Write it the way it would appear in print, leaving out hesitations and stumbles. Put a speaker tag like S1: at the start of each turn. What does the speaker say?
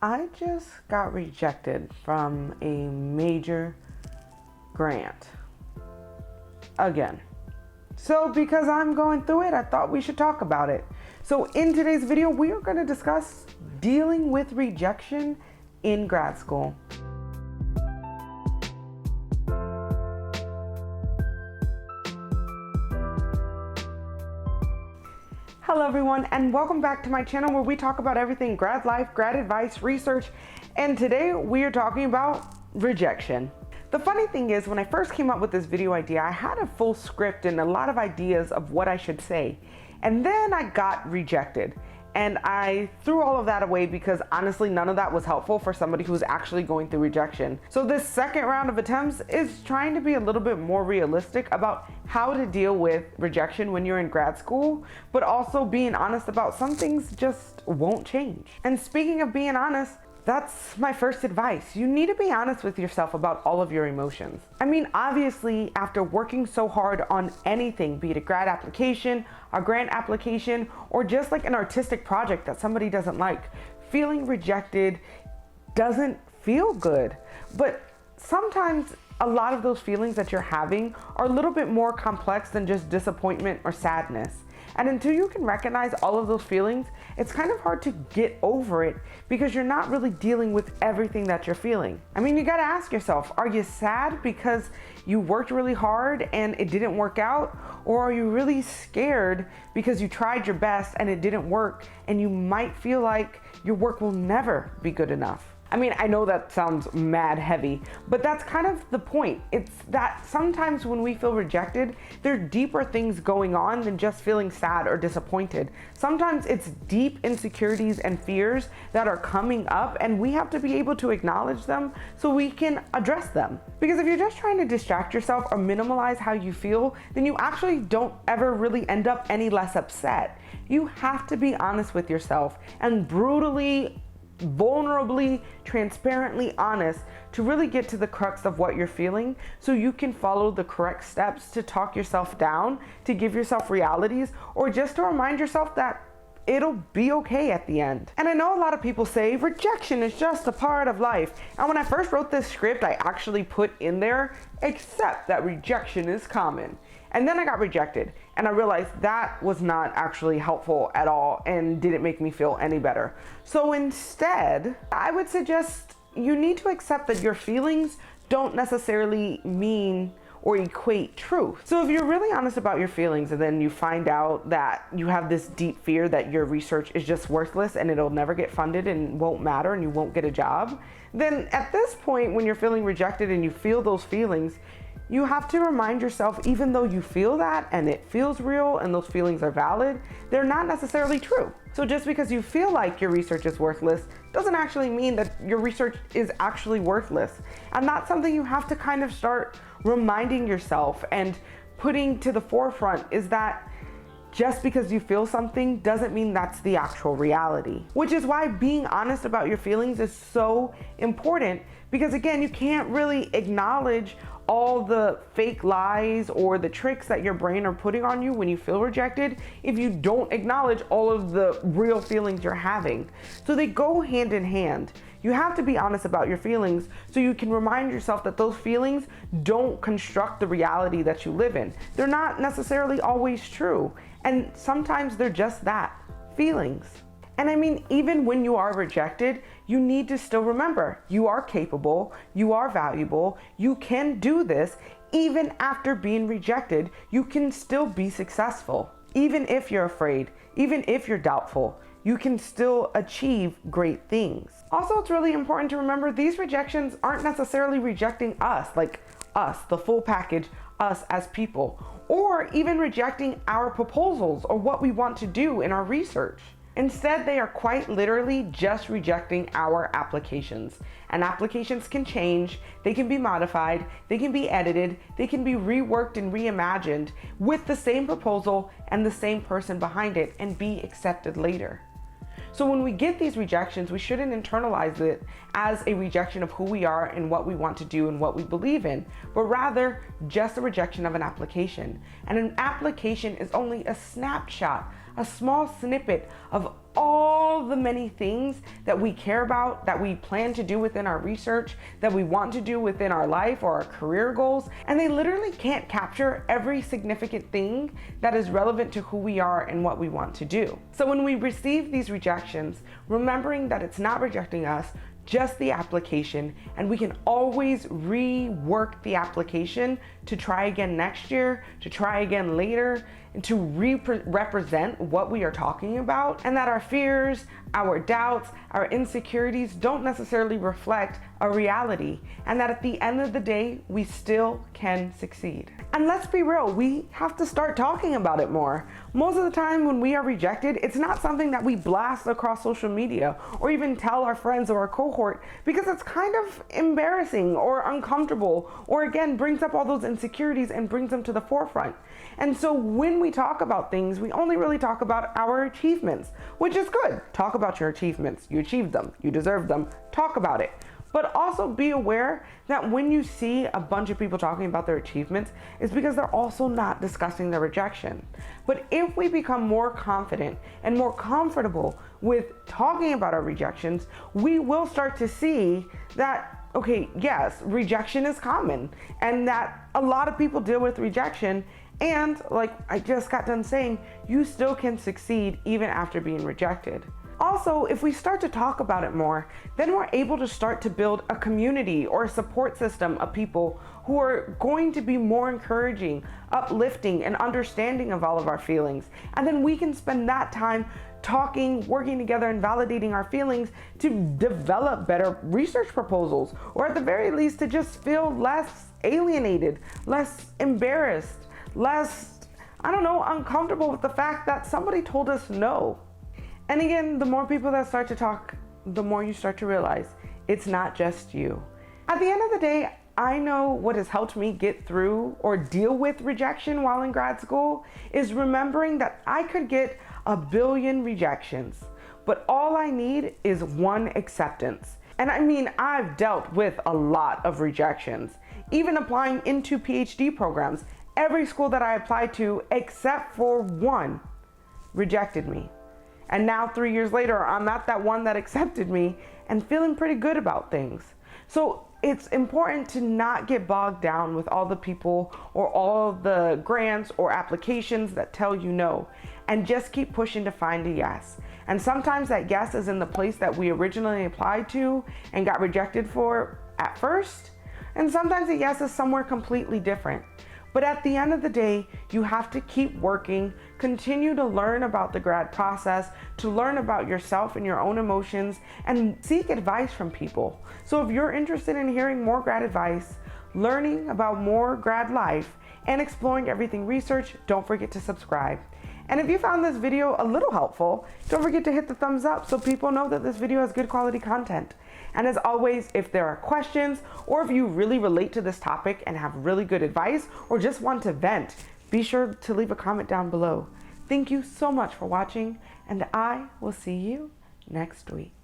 S1: I just got rejected from a major grant again. So because I'm going through it, I thought we should talk about it. So in today's video, we are going to discuss dealing with rejection in grad school. Hello everyone, and welcome back to my channel where we talk about everything grad life, grad advice, research, and today we are talking about rejection. The funny thing is, when I first came up with this video idea, I had a full script and a lot of ideas of what I should say, and then I got rejected. And I threw all of that away because honestly, none of that was helpful for somebody who's actually going through rejection. So this second round of attempts is trying to be a little bit more realistic about how to deal with rejection when you're in grad school, but also being honest about some things just won't change. And speaking of being honest, that's my first advice. You need to be honest with yourself about all of your emotions. I mean, obviously, after working so hard on anything, be it a grad application, a grant application, or just like an artistic project that somebody doesn't like, feeling rejected doesn't feel good. But sometimes a lot of those feelings that you're having are a little bit more complex than just disappointment or sadness. And until you can recognize all of those feelings, it's kind of hard to get over it because you're not really dealing with everything that you're feeling. I mean, you gotta ask yourself, are you sad because you worked really hard and it didn't work out? Or are you really scared because you tried your best and it didn't work and you might feel like your work will never be good enough? I mean, I know that sounds mad heavy, but that's kind of the point. It's that sometimes when we feel rejected, there are deeper things going on than just feeling sad or disappointed. Sometimes it's deep insecurities and fears that are coming up, and we have to be able to acknowledge them so we can address them. Because if you're just trying to distract yourself or minimize how you feel, then you actually don't ever really end up any less upset. You have to be honest with yourself and brutally, vulnerably, transparently honest to really get to the crux of what you're feeling so you can follow the correct steps to talk yourself down, to give yourself realities, or just to remind yourself that it'll be okay at the end. And I know a lot of people say rejection is just a part of life. And when I first wrote this script, I actually put in there, except that rejection is common. And then I got rejected and I realized that was not actually helpful at all and didn't make me feel any better. So instead, I would suggest you need to accept that your feelings don't necessarily mean or equate truth. So if you're really honest about your feelings and then you find out that you have this deep fear that your research is just worthless and it'll never get funded and won't matter and you won't get a job, then at this point when you're feeling rejected and you feel those feelings, you have to remind yourself, even though you feel that and it feels real and those feelings are valid, they're not necessarily true. So just because you feel like your research is worthless doesn't actually mean that your research is actually worthless. And that's something you have to kind of start reminding yourself and putting to the forefront, is that just because you feel something doesn't mean that's the actual reality. Which is why being honest about your feelings is so important, because again, you can't really acknowledge all the fake lies or the tricks that your brain are putting on you when you feel rejected if you don't acknowledge all of the real feelings you're having. So they go hand in hand. You have to be honest about your feelings so you can remind yourself that those feelings don't construct the reality that you live in. They're not necessarily always true. And sometimes they're just that, feelings. And I mean, even when you are rejected, you need to still remember you are capable, you are valuable, you can do this. Even after being rejected, you can still be successful. Even if you're afraid, even if you're doubtful, you can still achieve great things. Also, it's really important to remember these rejections aren't necessarily rejecting us, like us, the full package, us as people, or even rejecting our proposals or what we want to do in our research. Instead, they are quite literally just rejecting our applications. And applications can change, they can be modified, they can be edited, they can be reworked and reimagined with the same proposal and the same person behind it and be accepted later. So when we get these rejections, we shouldn't internalize it as a rejection of who we are and what we want to do and what we believe in, but rather just a rejection of an application. And an application is only a snapshot, a small snippet of all the many things that we care about, that we plan to do within our research, that we want to do within our life or our career goals, and they literally can't capture every significant thing that is relevant to who we are and what we want to do. So when we receive these rejections, remembering that it's not rejecting us, just the application, and we can always rework the application to try again next year, to try again later, and to represent what we are talking about, and that our fears, our doubts, our insecurities don't necessarily reflect a reality, and that at the end of the day, we still can succeed. And let's be real, we have to start talking about it more. Most of the time when we are rejected, it's not something that we blast across social media or even tell our friends or our cohort, because it's kind of embarrassing or uncomfortable, or again, brings up all those insecurities and brings them to the forefront. And so when we talk about things, we only really talk about our achievements, which is good. Talk about your achievements. You achieved them. You deserve them. Talk about it. But also be aware that when you see a bunch of people talking about their achievements, it's because they're also not discussing their rejection. But if we become more confident and more comfortable with talking about our rejections, we will start to see that, okay, yes, rejection is common, and that a lot of people deal with rejection. And like I just got done saying, you still can succeed even after being rejected. Also, if we start to talk about it more, then we're able to start to build a community or a support system of people who are going to be more encouraging, uplifting, and understanding of all of our feelings. And then we can spend that time talking, working together, and validating our feelings to develop better research proposals, or at the very least to just feel less alienated, less embarrassed, less, uncomfortable with the fact that somebody told us no. And again, the more people that start to talk, the more you start to realize it's not just you. At the end of the day, I know what has helped me get through or deal with rejection while in grad school is remembering that I could get 1 billion rejections, but all I need is one acceptance. And I mean, I've dealt with a lot of rejections, even applying into PhD programs. Every school that I applied to, except for one, rejected me. And now 3 years later, I'm at that one that accepted me and feeling pretty good about things. So it's important to not get bogged down with all the people or all the grants or applications that tell you no, and just keep pushing to find a yes. And sometimes that yes is in the place that we originally applied to and got rejected for at first. And sometimes a yes is somewhere completely different. But at the end of the day, you have to keep working, continue to learn about the grad process, to learn about yourself and your own emotions, and seek advice from people. So if you're interested in hearing more grad advice, learning about more grad life, and exploring everything research, don't forget to subscribe. And if you found this video a little helpful, don't forget to hit the thumbs up so people know that this video has good quality content. And as always, if there are questions, or if you really relate to this topic and have really good advice, or just want to vent, be sure to leave a comment down below. Thank you so much for watching, and I will see you next week.